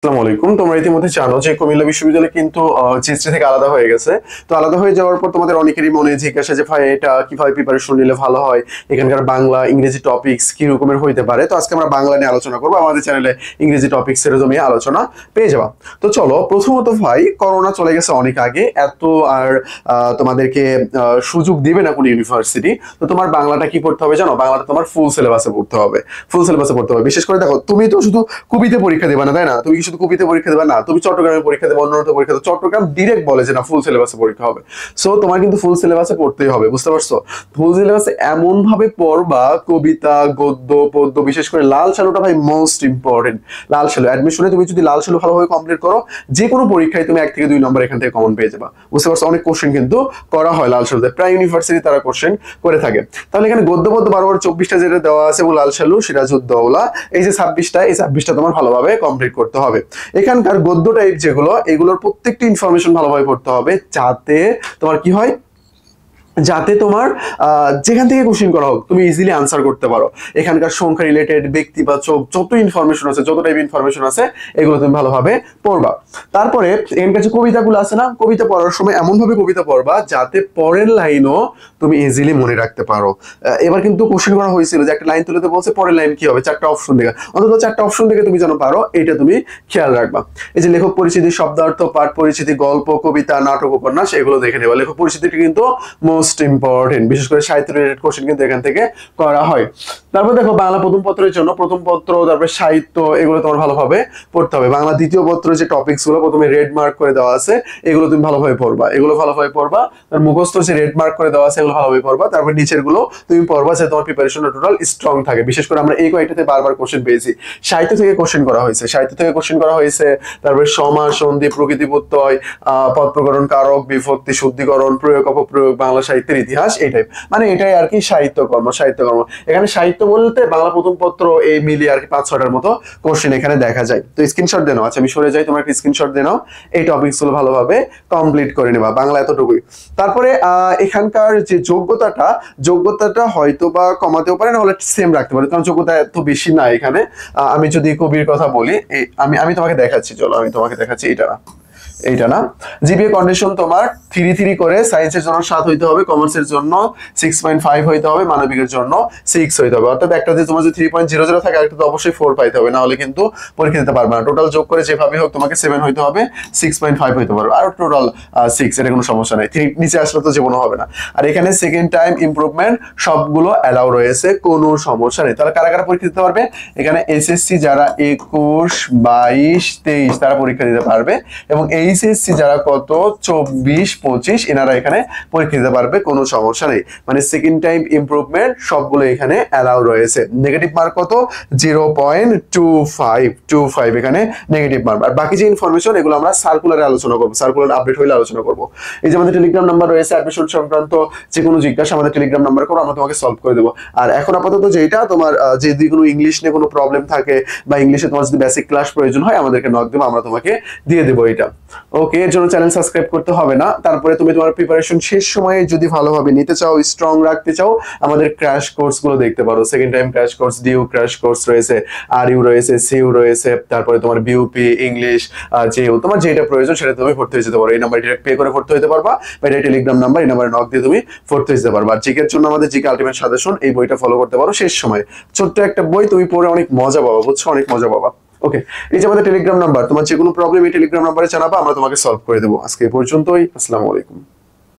আসসালামু আলাইকুম। তোমরা ইতিমধ্যে জানো যে কুমিল্লা বিশ্ববিদ্যালয় কিন্তু জিএসটি থেকে আলাদা হয়ে গেছে। তো আলাদা হয়ে যাওয়ার পর তোমাদের অনেকেরই মনে জিজ্ঞাসা যে ভাই এটা কিভাবে প্রিপারেশন নিলে ভালো হয়, এখানকার বাংলা ইংরেজি টপিকস কি রকমের হইতে পারে। তো আজকে আমরা বাংলা নিয়ে আলোচনা করবো, আমাদের চ্যানেলে ইংরেজি টপিকস এর তুমি আলোচনা পেয়ে যাবা। তো চলো, প্রথমত ভাই করোনা চলে গেছে অনেক আগে, এত আর তোমাদেরকে সুযোগ দিবে না কোন ইউনিভার্সিটি। তো তোমার বাংলাটা কি পড়তে হবে জানো? বাংলাটা তোমার ফুল সিলেবাসে পড়তে হবে, ফুল সিলেবাসে পড়তে হবে। বিশেষ করে দেখো, তুমি তো শুধু কবিতে পরীক্ষা দেবে না, তাই না? তুমি কি শুধু কবিতে পরীক্ষা দেবে না, তুমি চট্টগ্রামে পরীক্ষা দেবে, অন্যান্য পরীক্ষা দেবে। চট্টগ্রাম ডিরেক্ট বলে যে না, ফুল সিলেবাসে পরীক্ষা হবে। সো তোমার কিন্তু ফুল সিলেবাসে পড়তেই হবে, বুঝতে পারছো? ফুল সিলেবাসে এমন ভাবে পড়বা, কবিতা গদ্য পদ্য, বিশেষ করে লাল সালুটা ভাই মোস্ট ইম্পর্টেন্ট। লাল সালু অ্যাডমিশনে তুমি যদি লাল সালু ভালোভাবে কমপ্লিট করো, যে কোনো পরীক্ষায় তুমি 1 থেকে 2 নম্বর এখান থেকে কমন পেয়ে যাবা, বুঝতে পারছো? অনেক কোশ্চেন কিন্তু করা হয় লাল সালুতে, প্রায় ইউনিভার্সিটি তারা কোশ্চেন করে থাকে। তাহলে এখানে গদ্য পদ্য 12-24টা যেটা দেওয়া আছে, এবং লাল সালু সিরাজউদ্দৌলা এই যে 26টা, এই 26টা তোমার ভালোভাবে কমপ্লিট করতে হবে। এখানকার গদ্য টাইপ যেগুলো, এগুলোর প্রত্যেকটি ইনফরমেশন ভালোভাবে পড়তে হবে, যাতে তোমার কি হয়, যাতে তোমার যেখান থেকে কোশ্চেন করা হোক তুমি ইজিলি আনসার করতে পারো। এখানকার সংখ্যা রিলেটেড, ব্যক্তিবাচক যত ইনফরমেশন আছে, যত টাইপ ইনফরমেশন আছে, এগুলো তুমি ভালোভাবে পড়বা। তারপরে এখানকার যে কবিতাগুলো আছে না, কবিতা পড়ার সময় এমন ভাবে কবিতা পড়বা যাতে পরের লাইনও তুমি ইজিলি মনে রাখতে পারো। এবার কিন্তু কোশ্চেন করা হয়েছিল যে একটা লাইন তুলে বলছে পরের লাইন কি হবে, 4টা অপশন দেখে, অন্তত 4টা অপশন দেখে তুমি যেন পারো, এটা তুমি খেয়াল রাখবা। এই যে লেখক পরিচিতি, শব্দার্থ, পাঠ পরিচিতি, গল্প, কবিতা, নাটক, উপন্যাস, এগুলো দেখে নেবা। লেখক পরিচিতিটা কিন্তু মোস্ট ইম্পর্টেন্ট, বিশেষ করে সাহিত্য রিলেটেড কোশ্চেন কিন্তু এখান থেকে করা হয়। তারপর দেখো, বাংলা প্রথম পত্রের জন্য প্রথম পত্র, তারপরে সাহিত্য, এগুলো তোমার ভালোভাবে পড়তে হবে। বাংলা দ্বিতীয় পত্রের যে টপিকস গুলো প্রথমে রেড মার্ক করে দেওয়া আছে, এগুলো তুমি ভালোভাবে পড়বা, এগুলো ভালোভাবে পড়বা। তার মুখস্থ যে রেড মার্ক করে দেওয়া আছে, এগুলো ভালোভাবে পড়বা। তারপর নিচের গুলো তুমি পড়বা, যে তোমার প্রিপারেশন টোটাল স্ট্রং থাকে। বিশেষ করে আমরা এই কয়েকটাতে বারবার কোশ্চেন পেয়েছি। সাহিত্য থেকে কোশ্চেন করা হয়েছে, সাহিত্য থেকে কোশ্চেন করা হয়েছে। তারপরে সমাস, সন্ধি, প্রকৃতি প্রত্যয়, পদ প্রকরণ, কারক, বিভক্তি, শুদ্ধিকরণ, প্রয়োগ অপপ্রয়োগ, বাংলা সাহিত্যের ইতিহাস, এই টাইপ, মানে এটাই আর কি সাহিত্যকর্ম। সাহিত্যকর্ম এখানে সাহিত্য বলতে বাংলা প্রথম পত্র এই মিলিয়ে আর কি 5-6টার মতো কোশ্চেন এখানে দেখা যায়। তো স্ক্রিনশট দিয়ে নাও। আচ্ছা, আমি সরে যাই, তোমার একটা স্ক্রিনশট দিয়ে নাও, এই টপিকস গুলো ভালোভাবে কমপ্লিট করে নেবা। বাংলা এতটুকুই। তারপরে এখানকার যে যোগ্যতাটা হয়তো বা কমাতেও পারে, না হলে সেম রাখতে পারে, কারণ যোগ্যতা এত বেশি না এখানে। আমি যদি কবির কথা বলি, আমি আমি তোমাকে দেখাচ্ছি, চলো আমি তোমাকে দেখাচ্ছি। এইটা না, জিপিএ কন্ডিশন তোমার 3 করে, সায়েন্সের জন্য 7 হইতে হবে, কমার্সের জন্য 6.5 হইতে হবে, মানবিকের জন্য 6 হইতে হবে। অর্থাৎ একটা যে তোমার যদি 3.00 থাকে, আরেকটা তো অবশ্যই 4 পাইতে হবে, না হলে কিন্তু পরীক্ষা দিতে পারবে না। টোটাল যোগ করে যেভাবে হোক তোমাকে 7 হইতে হবে, 6.5 হইতে পারবে, আর টোটাল 6, এটা কোনো সমস্যা নেই। 3 নিচে আসলে তো জীবনও হবে না। আর এখানে সেকেন্ড টাইম ইমপ্রুভমেন্ট সবগুলো অ্যালাউ রয়েছে, কোনো সমস্যা নেই। তাহলে কারা কারা পরীক্ষা দিতে পারবে? এখানে এসএসসি যারা 21, 22, 23 তারা পরীক্ষা দিতে পারবে, এবং এইচএসসি যারা কত 24, 25 এনারা এখানে পরীক্ষা দিতে পারবে, কোনো সমস্যা নেই। মানে সেকেন্ড টাইম ইমপ্রুভমেন্ট সবগুলো এখানে অ্যালাউ রয়েছে। নেগেটিভ মার্ক কত? 0.25 এখানে নেগেটিভ মার্ক। আর বাকি যে ইনফরমেশন, এগুলো আমরা সার্কুলারে আলোচনা করবো, সার্কুলার আপডেট হইলে আলোচনা করবো। এই যে আমাদের টেলিগ্রাম নাম্বার রয়েছে, অ্যাডমিশন সংক্রান্ত যে কোনো জিজ্ঞাসা আমাদের টেলিগ্রাম নাম্বার করো, আমরা তোমাকে সলভ করে দেবো। আর এখন আপাতত যেটা তোমার যদি কোনো ইংলিশ নিয়ে কোনো প্রবলেম থাকে, বা ইংলিশে তোমার যদি বেসিক ক্লাস প্রয়োজন হয়, আমাদেরকে নক দেবো, আমরা তোমাকে দিয়ে দেবো এটা। ওকে, এর জন্য চ্যানেল সাবস্ক্রাইব করতে হবে না। তারপরে তুমি তোমার প্রিপারেশন শেষ সময়ে যদি ভালোভাবে নিতে চাও, স্ট্রং রাখতে চাও, আমাদের ক্র্যাশ কোর্স গুলো দেখতে পারো। Second time crash course, DU crash course রয়েছে, আরইউ রয়েছে, সিইউ রয়েছে, তারপরে তোমার বিউপি, ইংলিশ, যেও তোমার যেটা প্রয়োজন সেটা তুমি ভর্তি হয়ে যেতে পারো। এই নাম্বার ডিরেক্ট পে করে ভর্তি হতে পারবা, বা এটা টেলিগ্রাম নাম্বার, এই নাম্বারে নক দিয়ে তুমি ভর্তি হয়ে যেতে পারবা। আর জিকের জন্য আমাদের জিকে আলটিমেট সাজেশন, এই বইটা ফলো করতে পারো। শেষ সময় ছোট্ট একটা বই, তুমি পড়ে অনেক মজা পাবা, বুঝছো? অনেক মজা পাবা। ওকে, এই যে আমাদের টেলিগ্রাম নাম্বার, তোমার যে কোনো প্রবলেম এই টেলিগ্রাম নাম্বারে জানাবা, আমরা তোমাকে সলভ করে দেবো। আজকে এই পর্যন্তই। আসসালামু আলাইকুম।